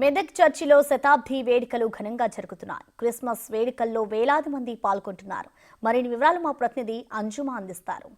మెదక్ చర్చిలో శతాబ్ది వేడుకలు ఘనంగా జరుగుతున్నాయి. క్రిస్మస్ వేడుకల్లో వేలాది మంది పాల్గొంటున్నారు. మరిన్ని వివరాలు మా ప్రతినిధి అంజుమా అందిస్తారు.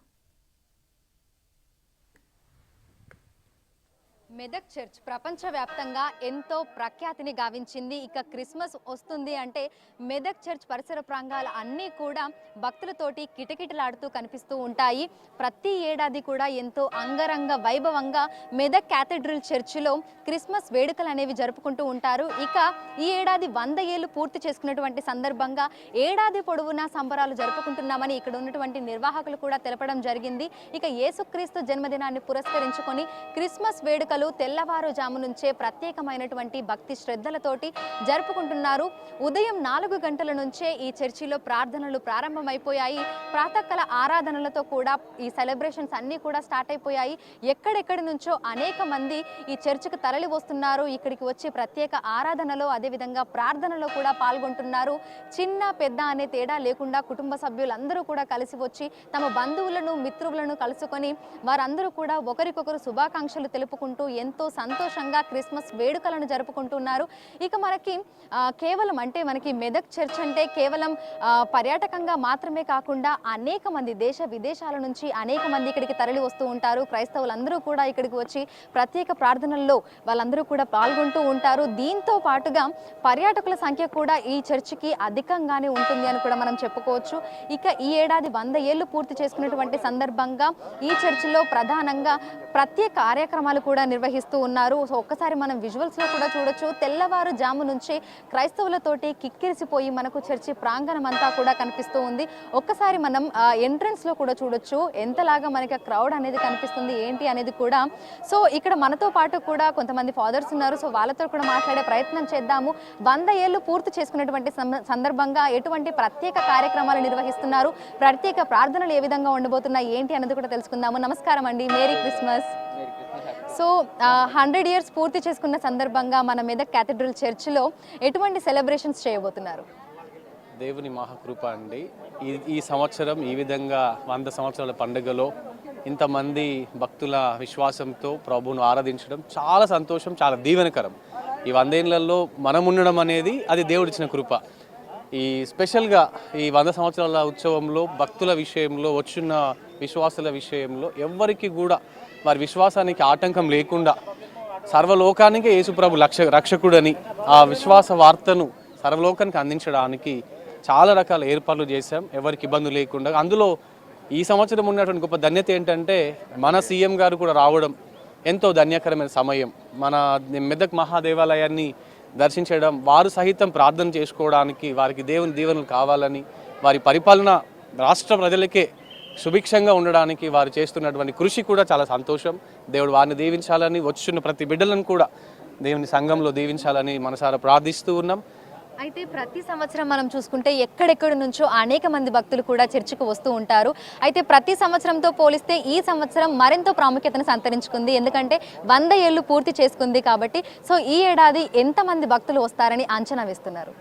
మెదక్ చర్చ్ ప్రపంచవ్యాప్తంగా ఎంతో ప్రఖ్యాతిని గావించింది. ఇక క్రిస్మస్ వస్తుంది అంటే మెదక్ చర్చ్ పరిసర ప్రాంగాలు అన్నీ కూడా భక్తులతోటి కిటకిటలాడుతూ కనిపిస్తూ ఉంటాయి. ప్రతి ఏడాది కూడా ఎంతో అంగరంగ వైభవంగా మెదక్ క్యాథడ్రల్ చర్చిలో క్రిస్మస్ వేడుకలు అనేవి జరుపుకుంటూ ఉంటారు. ఇక ఈ ఏడాది 100 ఏళ్లు పూర్తి చేసుకున్నటువంటి సందర్భంగా ఏడాది పొడవునా సంబరాలు జరుపుకుంటున్నామని ఇక్కడ ఉన్నటువంటి నిర్వాహకులు కూడా తెలపడం జరిగింది. ఇక యేసుక్రీస్తు జన్మదినాన్ని పురస్కరించుకొని క్రిస్మస్ వేడుకలు తెల్లవారుజాము నుంచే ప్రత్యేకమైనటువంటి భక్తి శ్రద్ధలతోటి జరుపుకుంటున్నారు. ఉదయం 4 గంటల నుంచే ఈ చర్చిలో ప్రార్థనలు ప్రారంభమైపోయాయి. ప్రాతకాల ఆరాధనలతో కూడా ఈ సెలబ్రేషన్స్ అన్నీ కూడా స్టార్ట్ అయిపోయాయి. ఎక్కడెక్కడి నుంచో అనేక మంది ఈ చర్చికి తరలి వస్తున్నారు. ఇక్కడికి వచ్చి ప్రత్యేక ఆరాధనలో అదేవిధంగా ప్రార్థనలో కూడా పాల్గొంటున్నారు. చిన్న పెద్ద అనే తేడా లేకుండా కుటుంబ సభ్యులందరూ కూడా కలిసి వచ్చి తమ బంధువులను మిత్రులను కలుసుకొని వారందరూ కూడా ఒకరికొకరు శుభాకాంక్షలు తెలుపుకుంటూ ఎంతో సంతోషంగా క్రిస్మస్ వేడుకలను జరుపుకుంటున్నారు. ఇక మనకి కేవలం అంటే మనకి మెదక్ చర్చ్ అంటే కేవలం పర్యాటకంగా మాత్రమే కాకుండా అనేక మంది దేశ విదేశాల నుంచి అనేక మంది ఇక్కడికి తరలి వస్తూ ఉంటారు. క్రైస్తవులందరూ కూడా ఇక్కడికి వచ్చి ప్రత్యేక ప్రార్థనల్లో వాళ్ళందరూ కూడా పాల్గొంటూ ఉంటారు. దీంతో పాటుగా పర్యాటకుల సంఖ్య కూడా ఈ చర్చికి అధికంగానే ఉంటుంది అని కూడా మనం చెప్పుకోవచ్చు. ఇక ఈ ఏడాది 100 ఏళ్లు పూర్తి చేసుకున్నటువంటి సందర్భంగా ఈ చర్చిలో ప్రధానంగా ప్రత్యేక కార్యక్రమాలు కూడా నిర్వహిస్తూ ఉన్నారు. సో ఒక్కసారి మనం విజువల్స్ లో కూడా చూడొచ్చు. తెల్లవారుజాము నుంచి క్రైస్తవులతోటి కిక్కిరిసిపోయి మనకు చర్చి ప్రాంగణం అంతా కూడా కనిపిస్తూ ఉంది. ఒక్కసారి మనం ఎంట్రన్స్ లో కూడా చూడొచ్చు ఎంతలాగా మనకి క్రౌడ్ అనేది కనిపిస్తుంది ఏంటి అనేది కూడా. సో ఇక్కడ మనతో పాటు కూడా కొంతమంది ఫాదర్స్ ఉన్నారు. సో వాళ్ళతో కూడా మాట్లాడే ప్రయత్నం చేద్దాము. 100 ఏళ్లు పూర్తి చేసుకున్నటువంటి సందర్భంగా ఎటువంటి ప్రత్యేక కార్యక్రమాలు నిర్వహిస్తున్నారు, ప్రత్యేక ప్రార్థనలు ఏ విధంగా ఉండబోతున్నాయి ఏంటి అనేది కూడా తెలుసుకుందాము. నమస్కారం అండి, మేరీ క్రిస్మస్. సో 100 ఇయర్స్ పూర్తి చేసుకున్న సందర్భంగా మన మెదక్ క్యాథడ్రల్ చర్చిలో ఎటువంటి సెలబ్రేషన్స్ చేయబోతున్నారు? దేవుని మహాకృప అండి. ఈ సంవత్సరం ఈ విధంగా 100 సంవత్సరాల పండుగలో ఇంతమంది భక్తుల విశ్వాసంతో ప్రభువును ఆరాధించడం చాలా సంతోషం, చాలా దీవెనకరం. ఈ 100 ఏళ్లలో మనం ఉండడం అనేది అది దేవుడిచ్చిన కృప. ఈ స్పెషల్గా ఈ 100 సంవత్సరాల ఉత్సవంలో భక్తుల విషయంలో వచ్చిన విశ్వాసుల విషయంలో ఎవ్వరికి కూడా వారి విశ్వాసానికి ఆటంకం లేకుండా సర్వలోకానికి యేసుప్రభు రక్షకుడని ఆ విశ్వాస వార్తను సర్వలోకానికి అందించడానికి చాలా రకాల ఏర్పాట్లు చేశాం, ఎవరికి ఇబ్బంది లేకుండా. అందులో ఈ సంవత్సరం ఉన్నటువంటి గొప్ప ధన్యత ఏంటంటే మన సీఎం గారు కూడా రావడం ఎంతో ధన్యకరమైన సమయం. మన మెదక్ మహాదేవాలయాన్ని దర్శించడం, వారు సహితం ప్రార్థన చేసుకోవడానికి, వారికి దేవుని దీవెనలు కావాలని, వారి పరిపాలన రాష్ట్ర ప్రజలకే సుభిక్షంగా ఉండడానికి వారు చేస్తున్నటువంటి కృషి కూడా చాలా సంతోషం. దేవుడు వారిని దీవించాలని, వచ్చున్న ప్రతి బిడ్డలను కూడా దేవుని సంఘంలో దీవించాలని మనసారా ప్రార్థిస్తూ ఉన్నాం. అయితే ప్రతి సంవత్సరం మనం చూసుకుంటే ఎక్కడెక్కడి నుంచో అనేక మంది భక్తులు కూడా చర్చికి వస్తూ ఉంటారు. అయితే ప్రతి సంవత్సరంతో పోలిస్తే ఈ సంవత్సరం మరింత ప్రాముఖ్యతను సంతరించుకుంది. ఎందుకంటే 100 ఏళ్లు పూర్తి చేసుకుంది కాబట్టి. సో ఈ ఏడాది ఎంతమంది భక్తులు వస్తారని అంచనా వేస్తున్నారు?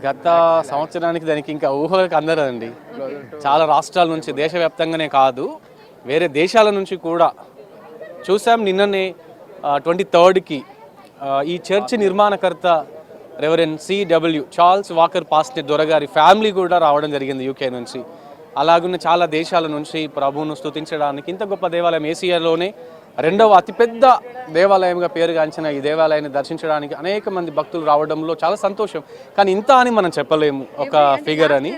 గత సంవత్సరానికి దానికి ఇంకా ఊహలకు అందరండి. చాలా రాష్ట్రాల నుంచి, దేశవ్యాప్తంగానే కాదు వేరే దేశాల నుంచి కూడా చూసాం. నిన్ననే 23కి ఈ చర్చ్ నిర్మాణకర్త reverend C W Charles Walker pastor దొరగారి ఫ్యామిలీ కూడా రావడం జరిగింది యూకే నుంచి. అలాగున్న చాలా దేశాల నుంచి ప్రభువును స్తుతించడానికి, ఇంత గొప్ప దేవాలయం ఏసియాలోనే 2వ అతిపెద్ద దేవాలయంగా పేరుగాంచిన ఈ దేవాలయాన్ని దర్శించడానికి అనేక మంది భక్తులు రావడంలో చాలా సంతోషం. కానీ ఇంత అని మనం చెప్పలేము ఒక ఫిగర్ అని.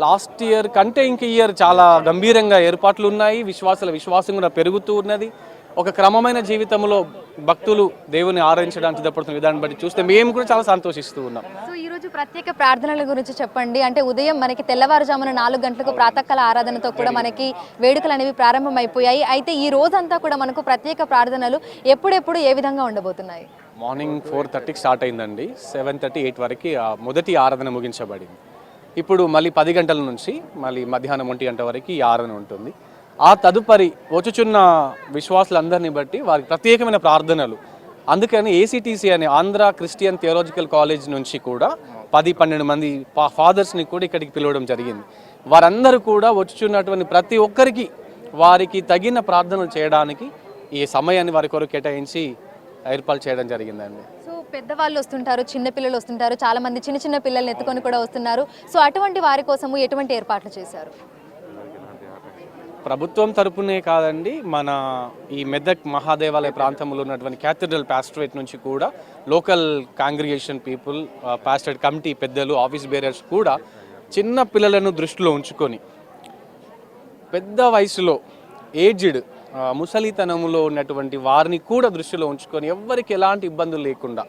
లాస్ట్ ఇయర్ కంటే ఇంక ఇయర్ చాలా గంభీరంగా ఏర్పాట్లు ఉన్నాయి. విశ్వాసుల విశ్వాసం కూడా పెరుగుతూ ఉన్నది. ఒక క్రమమైన జీవితంలో భక్తులు దేవుని ఆరాధించడానికి సిద్ధపడుతున్న విధానం బట్టి చూస్తే మేము కూడా చాలా సంతోషిస్తూ ఉన్నాం. సో ఈరోజు ప్రత్యేక ప్రార్థనల గురించి చెప్పండి. అంటే ఉదయం మనకి తెల్లవారుజామున 4 గంటలకు ప్రాతకాల ఆరాధనతో కూడా మనకి వేడుకలు అనేవి ప్రారంభమైపోయాయి. అయితే ఈ రోజంతా కూడా మనకు ప్రత్యేక ప్రార్థనలు ఎప్పుడెప్పుడు ఏ విధంగా ఉండబోతున్నాయి? మార్నింగ్ 4:30కి స్టార్ట్ అయిందండి. 7:30, 8 వరకు మొదటి ఆరాధన ముగించబడింది. ఇప్పుడు మళ్ళీ 10 గంటల నుంచి మళ్ళీ మధ్యాహ్నం 1 గంట వరకు ఈ ఆరాధన ఉంటుంది. ఆ తదుపరి వచ్చుచున్న విశ్వాసులందరినీ బట్టి వారికి ప్రత్యేకమైన ప్రార్థనలు. అందుకని ఏసీటీసీ అనే ఆంధ్ర క్రిస్టియన్ థియోలాజికల్ కాలేజ్ నుంచి కూడా 10-12 మంది ఫాదర్స్ని కూడా ఇక్కడికి పిలవడం జరిగింది. వారందరూ కూడా వచ్చుచున్నటువంటి ప్రతి ఒక్కరికి వారికి తగిన ప్రార్థనలు చేయడానికి ఈ సమయాన్ని వారి కొరకు కేటాయించి ఏర్పాటు చేయడం జరిగిందండి. సో పెద్దవాళ్ళు వస్తుంటారు, చిన్న పిల్లలు వస్తుంటారు, చాలా మంది చిన్న చిన్న పిల్లల్ని ఎత్తుకొని కూడా వస్తున్నారు. సో అటువంటి వారి కోసము ఎటువంటి ఏర్పాట్లు చేశారు? ప్రభుత్వం తరపునే కాదండి, మన ఈ మెదక్ మహాదేవాలయ ప్రాంతంలో ఉన్నటువంటి క్యాథడ్రల్ పాస్టరేట్ నుంచి కూడా local congregation people, pastorate committee పెద్దలు, ఆఫీస్ బేరర్స్ కూడా చిన్న పిల్లలను దృష్టిలో ఉంచుకొని పెద్ద వయసులో ఏజ్డ్ ముసలితనములో ఉన్నటువంటి వారిని కూడా దృష్టిలో ఉంచుకొని ఎవ్వరికి ఎలాంటి ఇబ్బందులు లేకుండా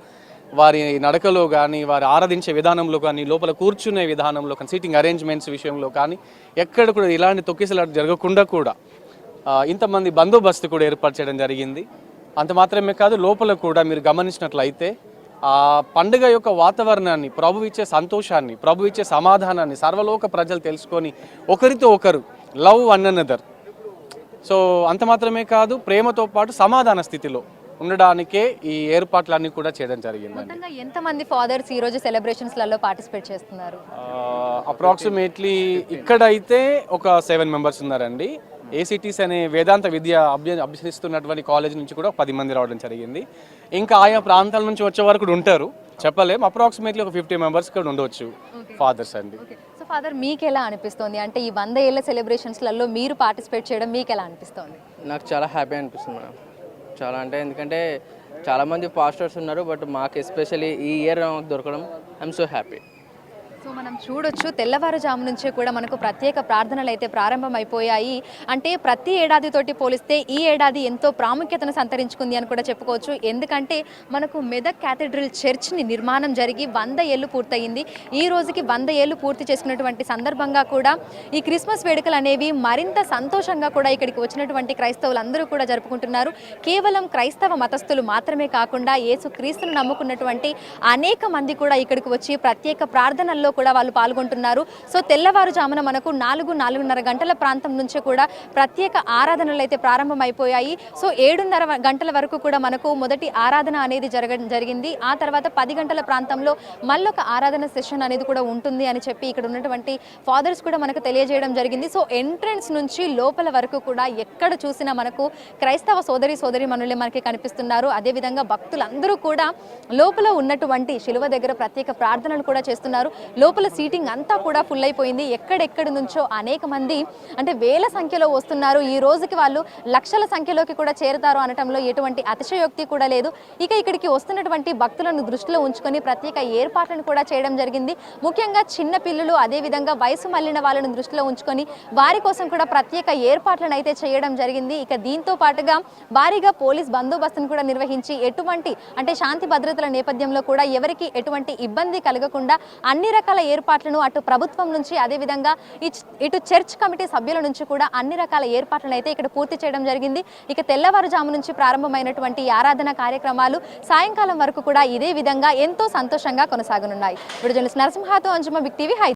వారి నడకలో కానీ, వారి ఆరాధించే విధానంలో కానీ, లోపల కూర్చునే విధానంలో కానీ, సీటింగ్ అరేంజ్మెంట్స్ విషయంలో కానీ ఎక్కడ కూడా ఇలాంటి తొక్కిసలాట జరగకుండా కూడా ఇంతమంది బందోబస్తు కూడా ఏర్పాటు చేయడం జరిగింది. అంత మాత్రమే కాదు, లోపల కూడా మీరు గమనించినట్లయితే ఆ పండుగ యొక్క వాతావరణాన్ని, ప్రభు ఇచ్చే సంతోషాన్ని, ప్రభు ఇచ్చే సమాధానాన్ని సర్వలోక ప్రజలు తెలుసుకొని ఒకరితో ఒకరు లవ్ వన్ అనదర్, సో అంత మాత్రమే కాదు, ప్రేమతో పాటు సమాధాన స్థితిలో ఉండడానికే ఈ ఏర్పాట్లన్నీ కూడా చేయడం జరిగిందండి. మొత్తంగా ఎంతమంది ఫాదర్స్ ఈ రోజు సెలబ్రేషన్స్లలో పార్టిసిపేట్ చేస్తున్నారు? అప్రాక్సిమేట్లీ ఇక్కడైతే ఒక 7 మెంబర్స్ ఉన్నారండి. ఏసిటీస్ అనే వేదాంత విద్య అభ్యసిస్తున్నటువంటి కాలేజ్ నుంచి కూడా 10 మంది రావడం జరిగింది. ఇంకా ఆయా ప్రాంతాల నుంచి వచ్చే వరకు కూడా ఉంటారు, చెప్పలేం. అప్రాక్సిమేట్లీ ఒక 50 మెంబర్స్ కూడా ఉండవచ్చు ఫాదర్స్ అండి. సో ఫాదర్, మీకు ఎలా అనిపిస్తుంది? అంటే ఈ 100 ఏళ్ల సెలబ్రేషన్స్లలో మీరు పార్టిసిపేట్ చేయడం మీకు ఎలా అనిపిస్తుంది? నాకు చాలా హ్యాపీ అనిపిస్తుంది మేడం. చాలా అంటే ఎందుకంటే చాలామంది పాస్టర్స్ ఉన్నారు, బట్ మాకు ఎస్పెషల్లీ ఈ ఇయర్ దొరకడం ఐఎమ్ సో హ్యాపీ. సో మనం చూడొచ్చు, తెల్లవారుజాము నుంచే కూడా మనకు ప్రత్యేక ప్రార్థనలు అయితే ప్రారంభమైపోయాయి. అంటే ప్రతి ఏడాదితోటి పోలిస్తే ఈ ఏడాది ఎంతో ప్రాముఖ్యతను సంతరించుకుంది అని కూడా చెప్పుకోవచ్చు. ఎందుకంటే మనకు మెదక్ క్యాథడ్రల్ చర్చ్ని నిర్మాణం జరిగి 100 ఏళ్ళు పూర్తయింది. ఈ రోజుకి 100 ఏళ్ళు పూర్తి చేసుకున్నటువంటి సందర్భంగా కూడా ఈ క్రిస్మస్ వేడుకలు అనేవి మరింత సంతోషంగా కూడా ఇక్కడికి వచ్చినటువంటి క్రైస్తవులందరూ కూడా జరుపుకుంటున్నారు. కేవలం క్రైస్తవ మతస్థులు మాత్రమే కాకుండా యేసు క్రీస్తును నమ్ముకున్నటువంటి అనేక మంది కూడా ఇక్కడికి వచ్చి ప్రత్యేక ప్రార్థనల్లో కూడా వాళ్ళు పాల్గొంటున్నారు. సో తెల్లవారుజామున మనకు 4-4:30 గంటల ప్రాంతం నుంచి కూడా ప్రత్యేక ఆరాధనలు అయితే ప్రారంభమైపోయాయి. సో 7:30 గంటల వరకు కూడా మనకు మొదటి ఆరాధన అనేది జరిగింది. ఆ తర్వాత 10 గంటల ప్రాంతంలో మళ్ళొక ఆరాధన సెషన్ అనేది కూడా ఉంటుంది అని చెప్పి ఇక్కడ ఉన్నటువంటి ఫాదర్స్ కూడా మనకు తెలియజేయడం జరిగింది. సో ఎంట్రన్స్ నుంచి లోపల వరకు కూడా ఎక్కడ చూసినా మనకు క్రైస్తవ సోదరి మనులే మనకి కనిపిస్తున్నారు. అదేవిధంగా భక్తులందరూ కూడా లోపల ఉన్నటువంటి శిలువ దగ్గర ప్రత్యేక ప్రార్థనలు కూడా చేస్తున్నారు. లోపల సీటింగ్ అంతా కూడా ఫుల్ అయిపోయింది. ఎక్కడెక్కడి నుంచో అనేక మంది, అంటే వేల సంఖ్యలో వస్తున్నారు. ఈ రోజుకి వాళ్ళు లక్షల సంఖ్యలోకి కూడా చేరుతారు అనటంలో ఎటువంటి అతిశయోక్తి కూడా లేదు. ఇక ఇక్కడికి వస్తున్నటువంటి భక్తులను దృష్టిలో ఉంచుకొని ప్రత్యేక ఏర్పాట్లను కూడా చేయడం జరిగింది. ముఖ్యంగా చిన్న పిల్లలు, అదేవిధంగా వయసు మళ్ళిన వాళ్ళను దృష్టిలో ఉంచుకొని వారి కోసం కూడా ప్రత్యేక ఏర్పాట్లను అయితే చేయడం జరిగింది. ఇక దీంతో పాటుగా భారీగా పోలీస్ బందోబస్తును కూడా నిర్వహించి ఎటువంటి అంటే శాంతి భద్రతల నేపథ్యంలో కూడా ఎవరికి ఎటువంటి ఇబ్బంది కలగకుండా అన్ని రకాల ఏర్పాట్లను అటు ప్రభుత్వం నుంచి, అదేవిధంగా ఇటు చర్చ్ కమిటీ సభ్యుల నుంచి కూడా అన్ని రకాల ఏర్పాట్లను అయితే ఇక్కడ పూర్తి చేయడం జరిగింది. ఇక తెల్లవారుజాము నుంచి ప్రారంభమైనటువంటి ఆరాధన కార్యక్రమాలు సాయంకాలం వరకు కూడా ఇదే విధంగా ఎంతో సంతోషంగా కొనసాగనున్నాయి. ఇప్పుడు జర్నలిస్ట్ నరసింహతో అంజుమ, బిగ్ టీవీ, హైదరాబాద్.